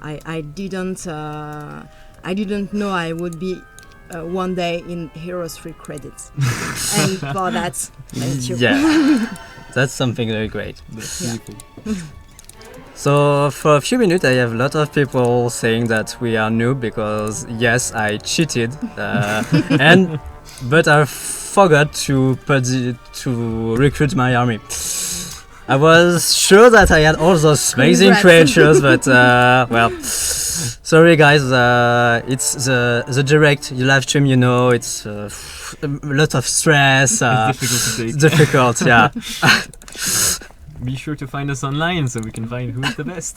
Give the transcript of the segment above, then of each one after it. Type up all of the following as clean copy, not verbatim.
I didn't know I would be one day in Heroes 3 credits. And for that, thank you. Yeah, that's something very great. That's really cool. So for a few minutes, I have a lot of people saying that we are noob because yes, I cheated, but I forgot to recruit my army. I was sure that I had all those amazing creatures, but well, sorry guys. It's the direct live stream, you know. It's a lot of stress. It's difficult to take. Difficult, yeah. Be sure to find us online so we can find who's the best.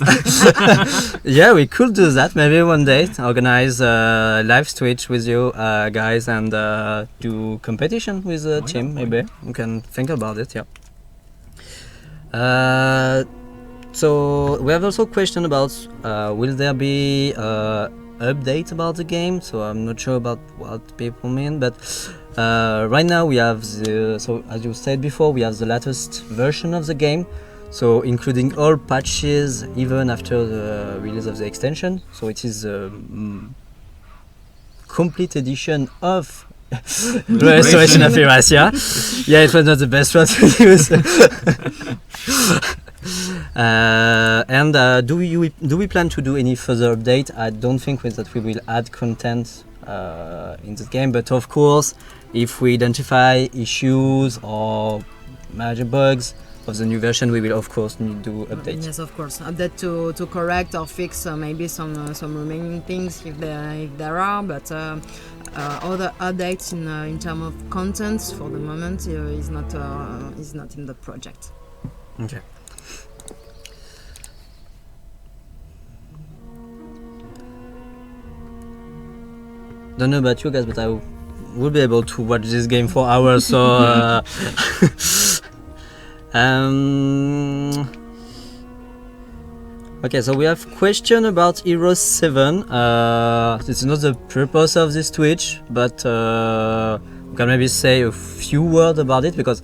Yeah, we could do that maybe one day. Organize live Twitch with you guys and do competition with the team. Maybe we can think about it. Yeah. So we have also a question about will there be update about the game? So I'm not sure about what people mean, but right now we have so as you said before, we have the latest version of the game, so including all patches even after the release of the extension. So it is a complete edition of Restoration of Erasia. Yeah, it was not the best one to use. Do we plan to do any further update? I don't think that we will add content in the game, but of course, if we identify issues or major bugs of the new version, we will of course need to update. Yes, of course, update to correct or fix maybe some remaining things if there are, but other updates in terms of content for the moment is not in the project. Okay. Don't know about you guys, but I will be able to watch this game for hours. So, okay. So we have question about Heroes 7. It's not the purpose of this Twitch, but we can maybe say a few words about it because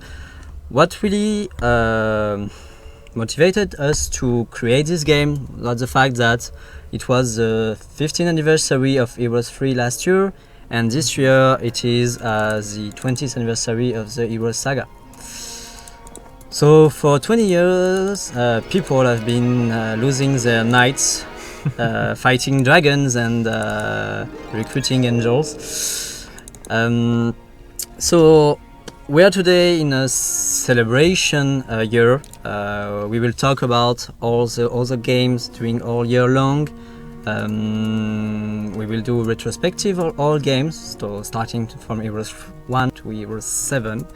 what really motivated us to create this game was the fact that it was the 15th anniversary of Heroes 3 last year, and this year it is the 20th anniversary of the Heroes saga. So for 20 years, people have been losing their nights, fighting dragons and recruiting angels. So we are today in a celebration year. We will talk about all the other games during all year long. We will do retrospective of all games, so starting from Heroes 1 to Heroes 7,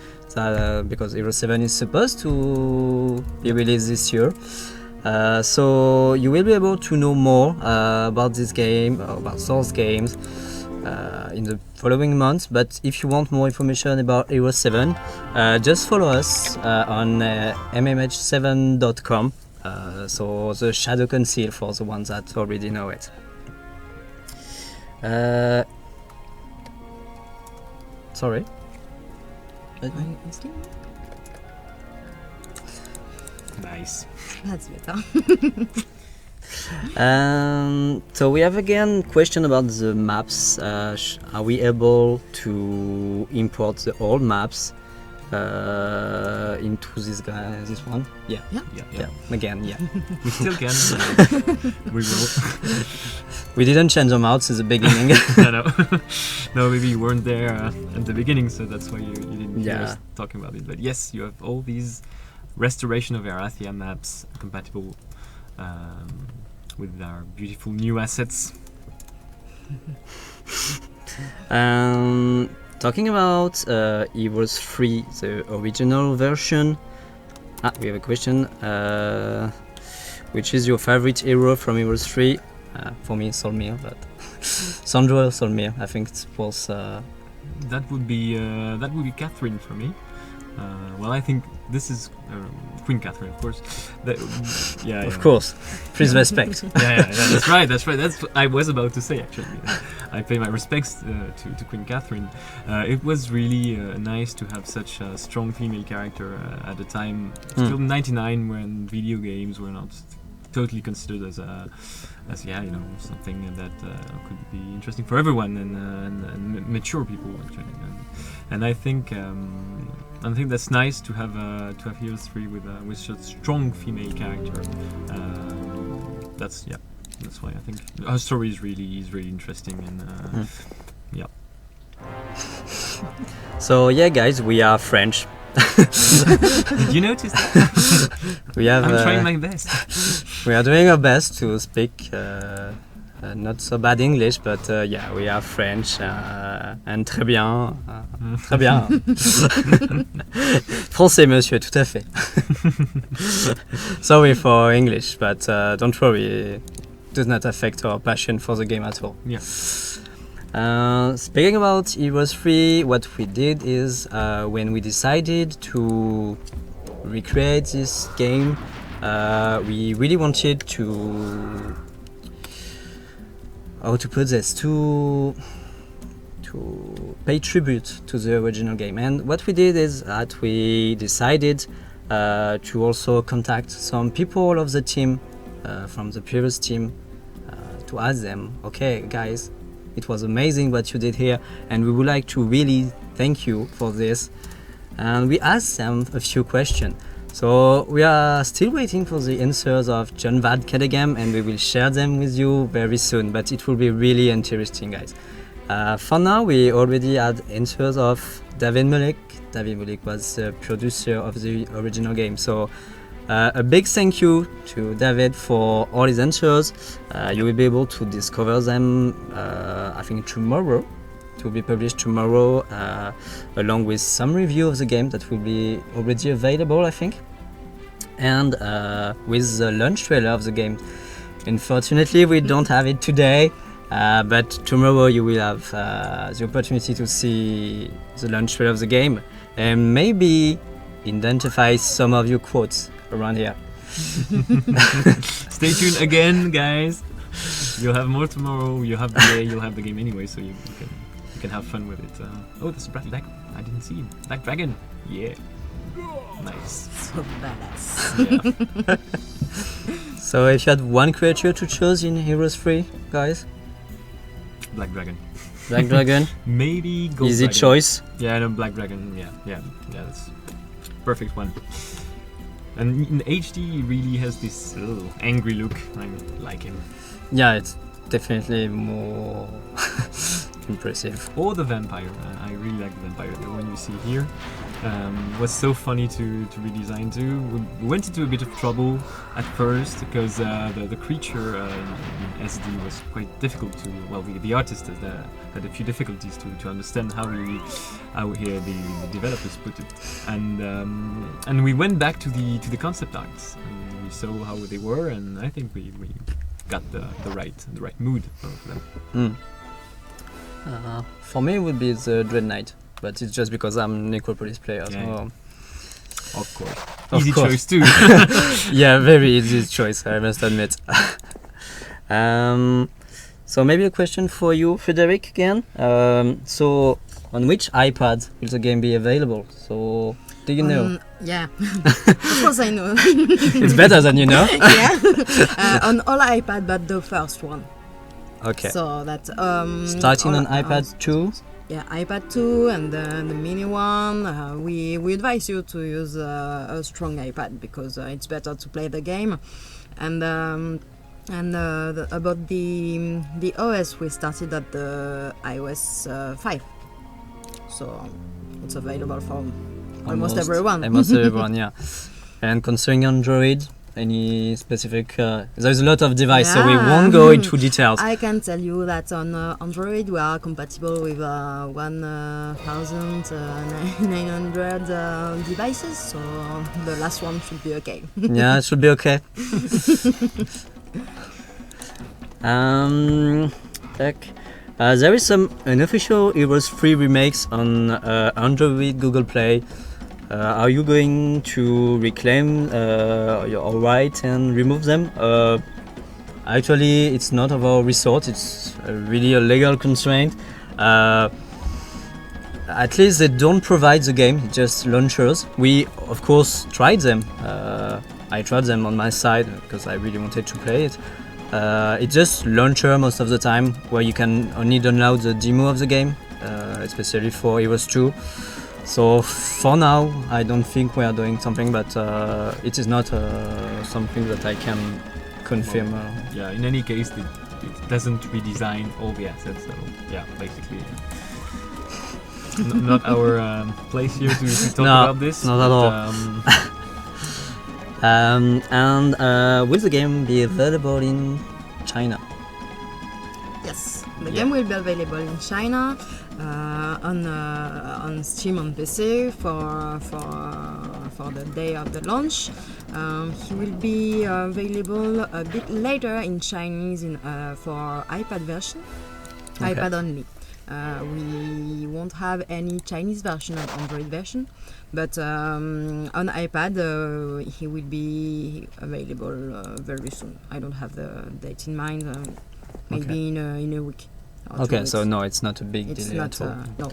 because Heroes 7 is supposed to be released this year. So you will be able to know more about this game, about Source games, in the following months. But if you want more information about Heroes 7, just follow us on mmh7.com, so the Shadow Conceal for the ones that already know it. Sorry. Nice. That's better. So we have again question about the maps. Are we able to import the old maps into this one? Yeah. Again, yeah. We still can. We will. We didn't change them out since the beginning. No, maybe you weren't there at the beginning, so that's why you didn't hear us talking about it. But yes, you have all these Restoration of Erathia maps compatible with our beautiful new assets. Talking about Heroes 3, the original version. We have a question. Which is your favorite hero from Heroes 3? For me, Solmir, but Sandro Solmir. I think it's both. That would be Catherine for me. Well, I think this is Queen Catherine, of course. Of course. Please respect. That's right. That's what I was about to say, actually. I pay my respects to Queen Catherine. It was really nice to have such a strong female character at the time, still 99, when video games were not totally considered as something that could be interesting for everyone and mature people actually. And I think that's nice to have Heroes 3 with such a strong female character. That's why I think her story is really interesting and yeah. So yeah, guys, we are French. Did you notice that? We have. I'm trying my best. We are doing our best to speak not so bad English, but yeah, we are French and très bien, très bien. Français, monsieur, tout à fait. Sorry for English, but don't worry, it does not affect our passion for the game at all. Yeah. Speaking about Heroes 3, what we did is when we decided to recreate this game, we really wanted to, how to put this, to pay tribute to the original game. And what we did is that we decided to also contact some people of the team from the previous team to ask them, okay guys, it was amazing what you did here and we would like to really thank you for this. And we asked them a few questions. So we are still waiting for the answers of John Vad Kedegam and we will share them with you very soon, but it will be really interesting, guys. For now, we already had answers of David Mulek. David Mulek was the producer of the original game. So a big thank you to David for all his answers. You will be able to discover them, I think, tomorrow. To be published tomorrow, along with some review of the game that will be already available, I think, and with the launch trailer of the game. Unfortunately, we don't have it today, but tomorrow you will have the opportunity to see the launch trailer of the game and maybe identify some of your quotes around here. Stay tuned again, guys. You'll have more tomorrow. You'll have the game anyway, so you can have fun with it. Oh, there's a black dragon. I didn't see him. Black dragon. Yeah. Nice. So badass. Yeah. So if you had one creature to choose in Heroes 3, guys? Black dragon. Black dragon? Maybe gold Easy dragon. choice. Yeah, no, black dragon. Yeah. That's perfect one. And in HD, he really has this angry look. I like him. Yeah, it's definitely more impressive. Or the vampire. I really like the vampire. The one you see here was so funny to redesign too. We went into a bit of trouble at first because the creature in SD was quite difficult to. Well, the artist had a few difficulties to understand how the developers put it, and we went back to the concept arts and we saw how they were, and I think we got the right mood for them. For me, it would be the Dread Knight, but it's just because I'm Necropolis player. Yeah, so Of course. Of Easy course. choice too. Yeah, very easy choice, I must admit. So maybe a question for you, Frederic, again. So on which iPad will the game be available? So do you know? Yeah, of course I know. It's better than you know. Yeah, on all iPad, but the first one. Okay. So that Starting all- on iPad 2. Yeah, iPad 2 and the mini one. We advise you to use a strong iPad because it's better to play the game. And about the OS, we started at the iOS 5, so it's available for almost everyone. Almost everyone, yeah. And concerning Android, any specific? There's a lot of devices, so we Yeah. won't go into details. I can tell you that on Android we are compatible with 1,900 devices, so the last one should be okay. Yeah, it should be okay. There is some unofficial Heroes 3 remakes on Android, Google Play. Are you going to reclaim your right and remove them? Actually, it's not of our resort. It's really a legal constraint. At least they don't provide the game, just launchers. We, of course, tried them I tried them on my side because I really wanted to play it. It's just launcher most of the time, where you can only download the demo of the game, especially for Heroes 2. So for now, I don't think we are doing something, but it is not something that I can confirm. Yeah, in any case, it doesn't redesign all the assets. So yeah, basically, not our place here to talk about this. Not at all. And will the game be available in China? Yes, the game will be available in China on Steam on PC for the day of the launch. He will be available a bit later in Chinese for iPad version, Okay. iPad only. We won't have any Chinese version of Android version, but on iPad he will be available very soon. I don't have the date in mind. Maybe in a week. or 2 Okay, weeks. so no, it's not a big It's delay not. at all. No.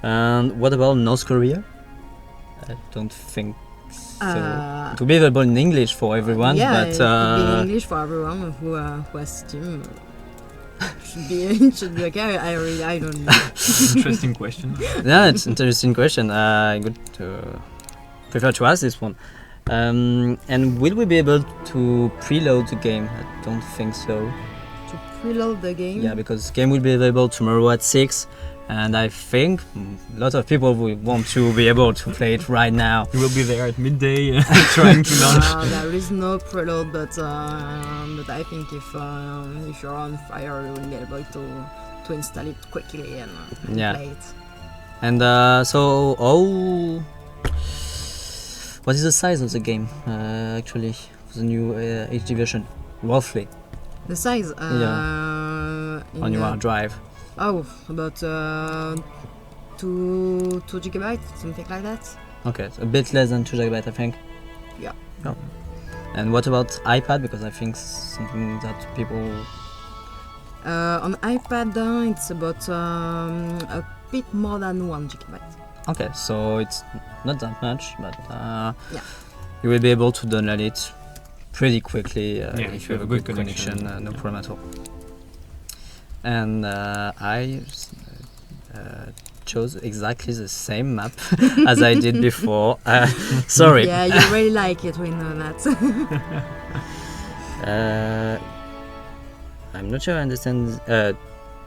And what about North Korea? I don't think so. It will be available in English for everyone, Yeah, but it could be in English for everyone who has Steam. Should be okay. I don't know. Interesting question. yeah, it's interesting question. Good to prefer to ask this one. And will we be able to preload the game? I don't think so. To preload the game. Yeah, because game will be available tomorrow at 6, and I think a lot of people will want to be able to play it right now. You will be there at midday trying to launch. There is no preload, but I think if you're on fire, you will be able to install it quickly and Yeah. play it. And what is the size of the game actually for the new HD version, roughly, The size. on your hard drive? About 2 gigabytes, something like that. Okay, so a bit less than 2 GB, I think. Yeah. Oh. And what about iPad? Because I think something that people. On iPad, it's about a bit more than 1 gigabyte. Okay, so it's not that much, but Yeah. you will be able to download it pretty quickly if you have a good connection, no yeah. problem at all. And I chose exactly the same map as I did before. Sorry. Yeah, you really like it, we know that. I'm not sure I understand.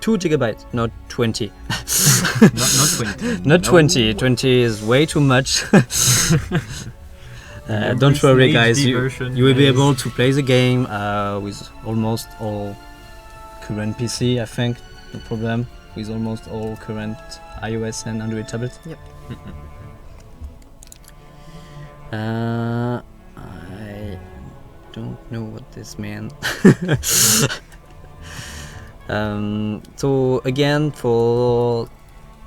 2 gigabytes, not 20. not 20. Not No. 20. 20 is way too much. Remember, Don't it's worry, an guys. HD You version, will be guys. able to play the game with almost all current PC, I think. No problem. With almost all current iOS and Android tablets. Yep. I don't know what this means. So again, for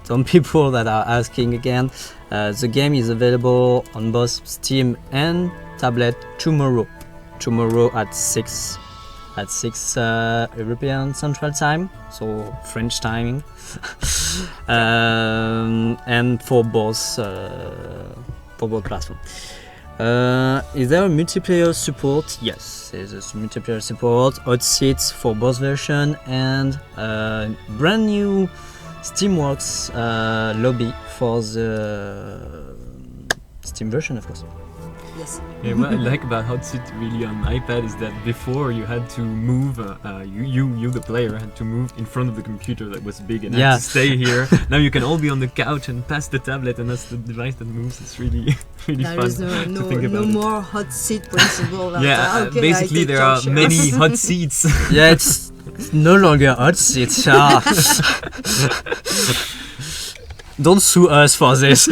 some people that are asking again, the game is available on both Steam and tablet tomorrow at 6 European Central Time, so French timing. And for both platforms. Is there a multiplayer support? Yes, there's a multiplayer support, hot seats for both versions, and brand new Steamworks lobby for the Steam version, of course. Yes. Yeah, what I like about Hot Seat really on iPad is that before you had to move, you the player had to move in front of the computer that was big and Yeah. had to stay here. Now you can all be on the couch and pass the tablet, and that's the device that moves. It's really really There fun is to no think about it. more hot seat principle. That, Yeah, okay, I basically take there your are shares. many hot seats. Yeah, it's no longer hot seats. Ah. Don't sue us for this.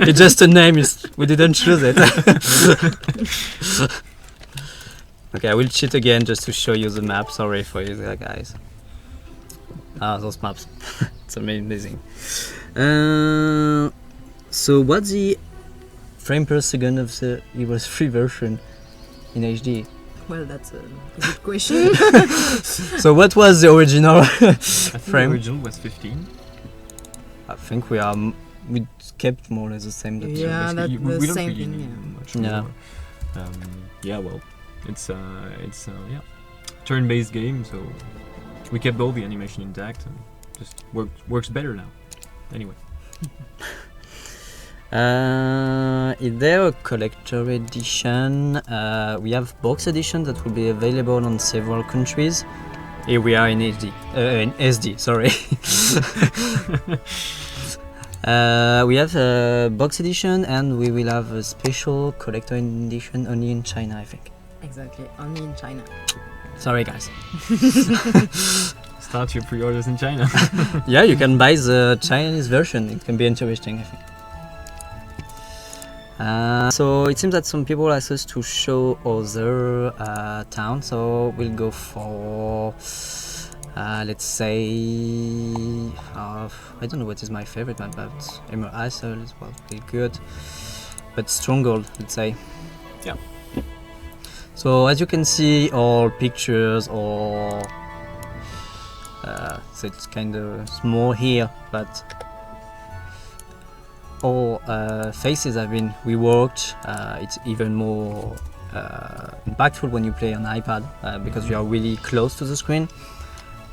It's just a name. We didn't choose it. Okay, I will cheat again just to show you the map. Sorry for you guys. Those maps. It's amazing. So what's the frame per second of the Heroes 3 version in HD? Well, that's a good question. So what was the original I think frame? the original was 15. I think we kept more or less the same. Yeah, that's Basically, the we don't same really thing. need Yeah. much Yeah. more. yeah, well, it's yeah, turn-based game, so we kept all the animation intact and just works better now. Anyway. Is there a collector edition? We have box edition that will be available on several countries. Here we are in HD. In SD, sorry. We have a box edition, and we will have a special collector edition only in China, I think. Exactly, only in China. Sorry, guys. Start your pre-orders in China. Yeah, you can buy the Chinese version. It can be interesting, I think. So it seems that some people ask us to show other towns, so we'll go for let's say I don't know what is my favorite map, but Emer Isle is well pretty good, but Stronghold, let's say. Yeah. So as you can see, all pictures or so it's kind of small here, but all faces have been reworked. It's even more impactful when you play on iPad because you are really close to the screen.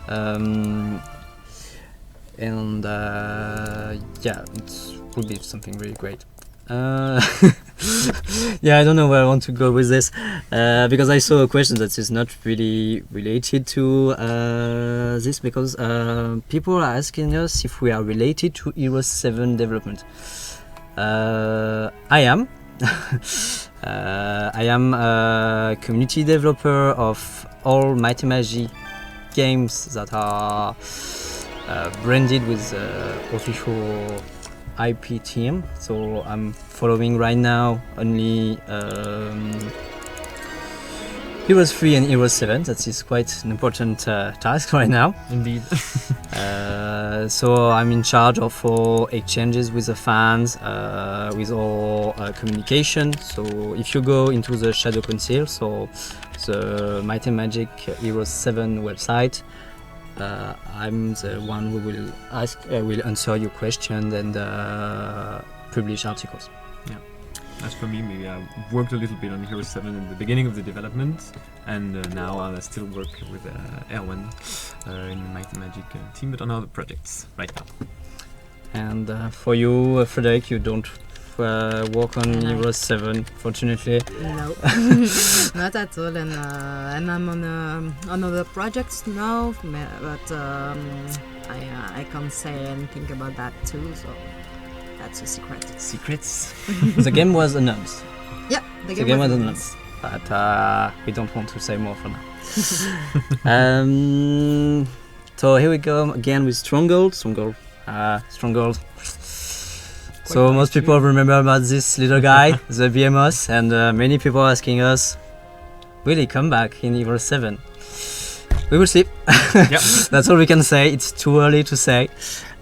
And yeah, it would be something really great. Yeah, I don't know where I want to go with this because I saw a question that is not really related to this, because people are asking us if we are related to Heroes 7 development. I am. I am a community developer of all Might & Magic games that are branded with official IP team. So I'm following right now only Heroes 3 and Heroes 7. That is quite an important task right now. Indeed. So I'm in charge of all exchanges with the fans, with all communication. So if you go into the Shadow Council, so the Might & Magic Heroes 7 website, I'm the one who will will answer your question and publish articles. Yeah. As for me, maybe I worked a little bit on Heroes 7 in the beginning of the development, and now I still work with Erwan in the Might & Magic team, but on other projects right now. And for you, Frederic, you don't work on No. Heroes 7, fortunately. No, not at all. And I'm on other projects now, but I can't say anything about that too. So that's a secret. Secrets. The game was announced. Yeah, The game was announced, but we don't want to say more for now. So here we go again with Stronghold. Stronghold. So most people remember about this little guy, the BMOS, and many people are asking us, will he come back in Heroes 7? We will see. Yep. That's all we can say. It's too early to say.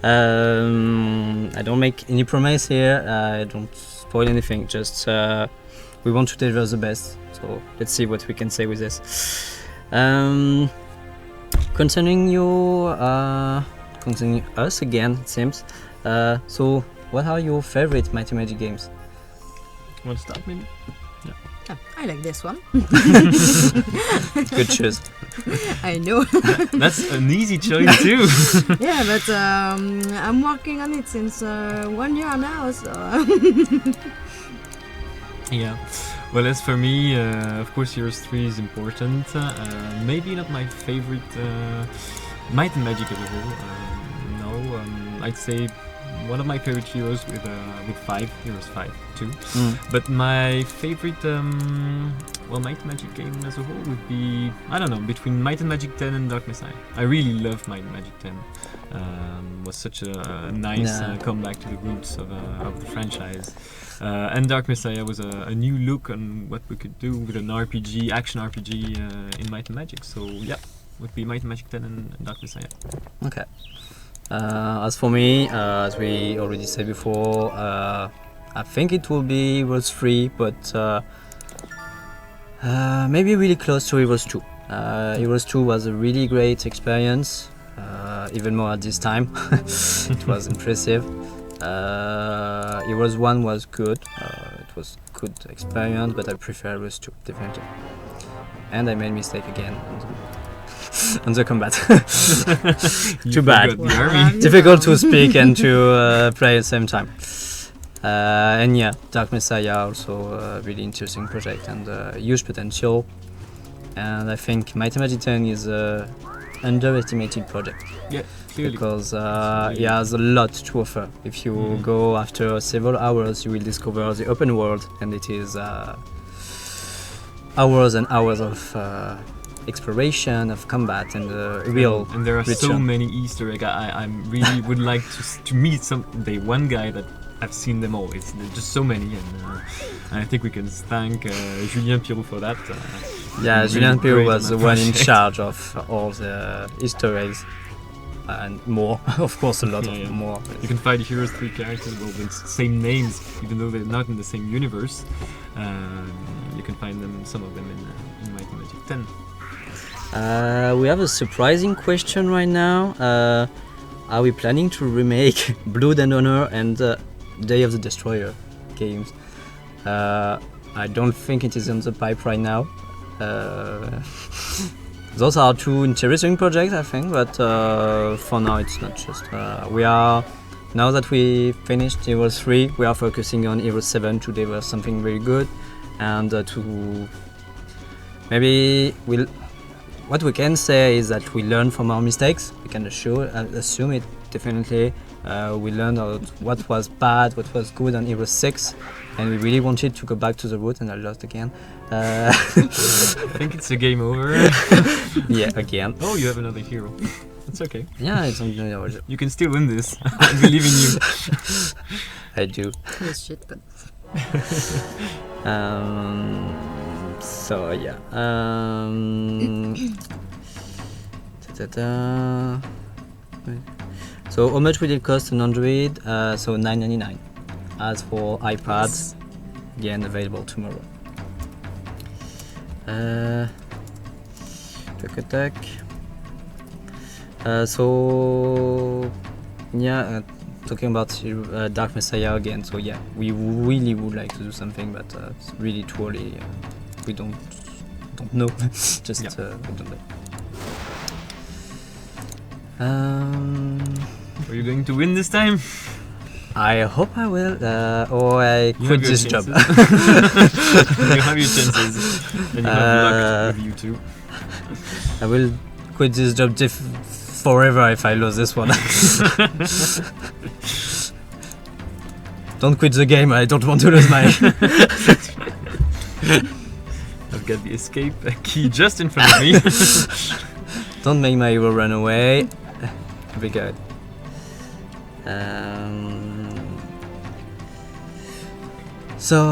I don't make any promise here. I don't spoil anything. Just we want to deliver the best. So let's see what we can say with this. Concerning us again, it seems. So what are your favorite Might & Magic games? Want to start maybe? Yeah, I like this one. Good choice. I know. That's an easy choice too. Yeah, but I'm working on it since 1 year now. So Yeah. Well, as for me, of course, Heroes 3 is important. Maybe not my favorite Might & Magic as a whole. No, I'd say one of my favorite heroes with 5, Heroes 5 too. But my favorite, Might & Magic game as a whole would be, I don't know, between Might & Magic 10 and Dark Messiah. I really love Might & Magic 10. Was such a nice comeback to the roots of the franchise. And Dark Messiah was a new look on what we could do with an RPG, action RPG in Might & Magic. So yeah, would be Might & Magic 10 and Dark Messiah. Okay. As for me, as we already said before, I think it will be Heroes 3, but maybe really close to Heroes 2. Heroes 2 was a really great experience, even more at this time. It was impressive. Heroes 1 was good. It was good experience, but I prefer Rust 2 definitely. And I made mistake again on the combat. Too bad. The army. Difficult to speak and to play at the same time. And yeah, Dark Messiah also a really interesting project and huge potential. And I think Might and Magic 10 is a underestimated project. Yeah, clearly. Because it has a lot to offer. If you go after several hours, you will discover the open world, and it is hours and hours of exploration, of combat, and real. And there are so ritual. many Easter eggs. I really would like to meet someday one guy that I've seen them all. There's just so many, and I think we can thank Julien Pirou for that. Yeah, Really Julien Pirou great was on the that one in project. charge of all the Easter eggs and more. Of course, a lot Yeah, of yeah. more. You can find Heroes 3 characters with the same names, even though they're not in the same universe. You can find them, some of them, in Might and Magic 10. We have a surprising question right now. Are we planning to remake Blood and Honor and Day of the Destroyer games? I don't think it is on the pipe right now. Those are two interesting projects, I think, but for now it's not just. We are, now that we finished Heroes 3, we are focusing on Heroes 7 to deliver something very good, and to maybe we'll. What we can say is that we learn from our mistakes. We can assume it definitely. We learned what was bad, what was good on Heroes 6, and we really wanted to go back to the root, and I lost again. I think it's a game over. Yeah, again. Oh, you have another hero. It's okay. Yeah, it's on You can still win this. I believe in you. I do. Yes, shit, but So yeah. So how much will it cost on Android? So $9.99. As for iPads, again available tomorrow. So yeah, talking about Dark Messiah again. So yeah, we really would like to do something, but it's really too early. We don't know. Just Yeah. we don't know. Are you going to win this time? I hope I will, or I You quit have your this job. chances. You have your chances. And you have luck with you too. I will quit this job forever if I lose this one. Don't quit the game, I don't want to lose my... I've got the escape key just in front of me. Don't make my hero run away. Be good. So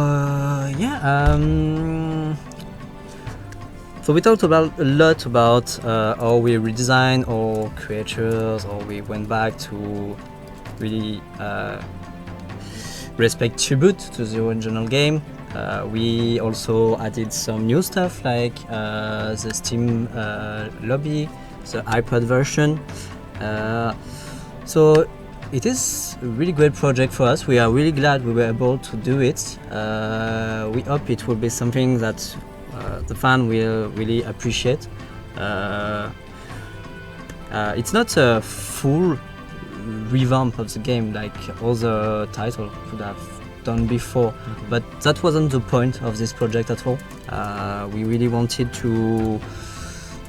we talked about a lot about how we redesign our creatures, or we went back to really respect tribute to the original game. We also added some new stuff like the Steam lobby, the iPad version. So it is a really great project for us. We are really glad we were able to do it. We hope it will be something that the fan will really appreciate. It's not a full revamp of the game like other titles could have done before, but that wasn't the point of this project at all. We really wanted to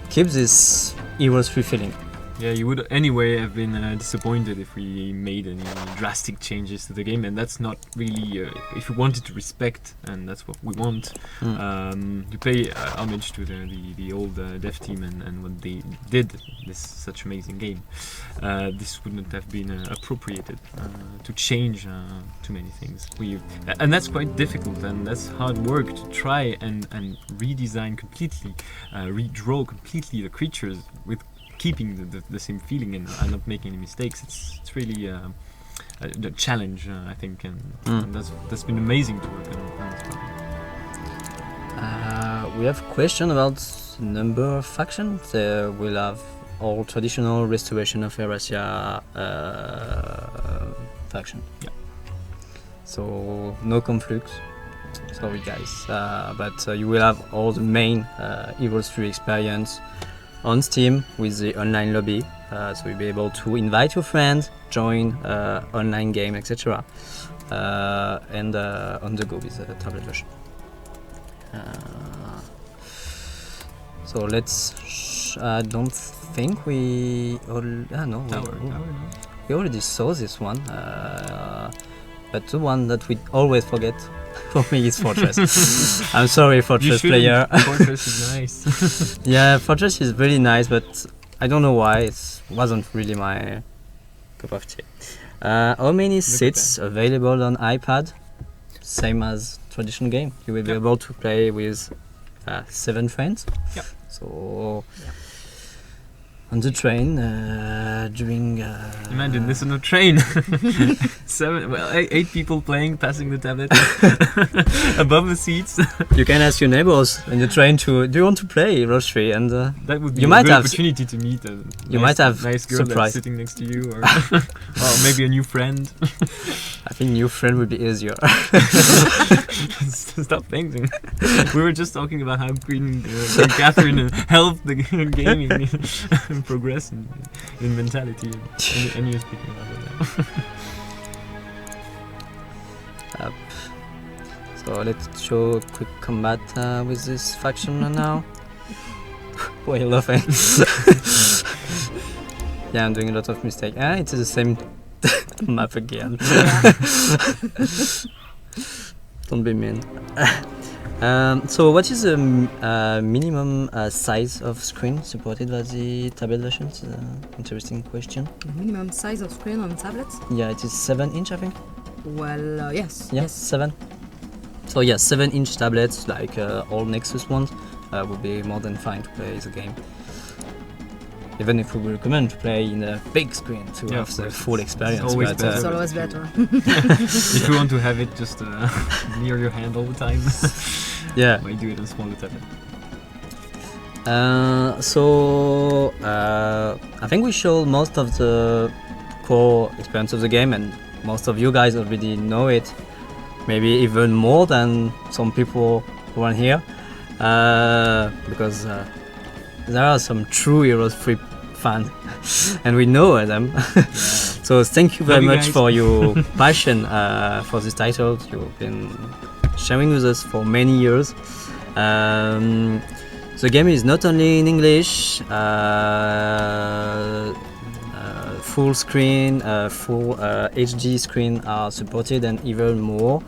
keep this Heroes 3 feeling. Yeah, you would anyway have been disappointed if we made any drastic changes to the game, and that's not really. If you wanted to respect, and that's what we want, you pay homage to the old dev team and what they did. This such amazing game. This wouldn't have been appropriated to change too many things. And that's quite difficult, and that's hard work to try and redesign completely, redraw completely the creatures with keeping the same feeling and not making any mistakes. It's really a challenge, I think, and that's been amazing to work on this project. We have a question about number of factions. We'll have all traditional Restoration of Erasia faction. Yeah. So no conflicts. Sorry guys, but you will have all the main Heroes 3 experience on Steam with the online lobby, so you'll be able to invite your friends, join online game, etc. And on the go with the tablet version. So let's. I don't think we. No, Tower, we already saw this one. But the one that we always forget for me is Fortress. I'm sorry, Fortress player. Fortress is nice. Yeah, Fortress is really nice, but I don't know why it wasn't really my cup of tea. How many seats available on iPad? Same as traditional game. You will be able to play with 7 friends. Yep. So on the train during. Imagine this on a train. 8 people playing, passing the tablet above the seats. You can ask your neighbors in the train to, do you want to play Rush 3? And that would be you a might good have opportunity to meet a might have nice girl surprise. that's sitting next to you, or maybe a new friend. I think new friend would be easier. Stop thinking. We were just talking about how Queen Catherine helped the gaming progress in mentality, and you're speaking about it now. So let's show a quick combat with this faction now. Why are you laughing? Yeah, I'm doing a lot of mistakes. It's the same map again. Don't be mean. So what is the minimum size of screen supported by the tablet versions? Interesting question. Minimum size of screen on tablets? Yeah, it is 7-inch, I think. Well, yes. Yeah, Yes. 7. So yeah, 7-inch tablets like all Nexus ones would be more than fine to play the game. Even if we would recommend to play in a big screen to Yeah, have of the course. full experience. It's always but, better. It's always better. If you want to have it just near your hand all the time, yeah. why do it on smaller tablet? I think we showed most of the core experience of the game, and most of you guys already know it. Maybe even more than some people who are here, because there are some true Heroes 3 fans, and we know them. So thank you very Love you much guys. for your passion for this title. You've been sharing with us for many years. The game is not only in English, full screen, full HD screen are supported, and even more.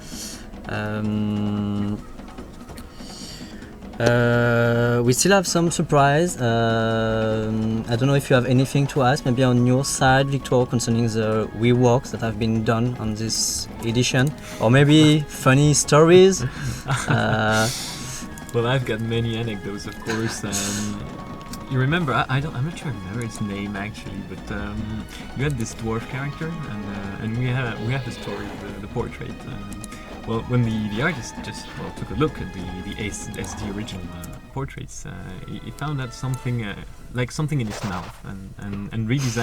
We still have some surprise. I don't know if you have anything to ask, maybe on your side, Victor, concerning the reworks that have been done on this edition, or maybe funny stories. Well, I've got many anecdotes, of course. You remember? I'm not sure I remember his name actually, but you had this dwarf character, and we had the story, the portrait. Well, when the artist just took a look at the SD original portraits, he found out something like something in his mouth, and redesigned.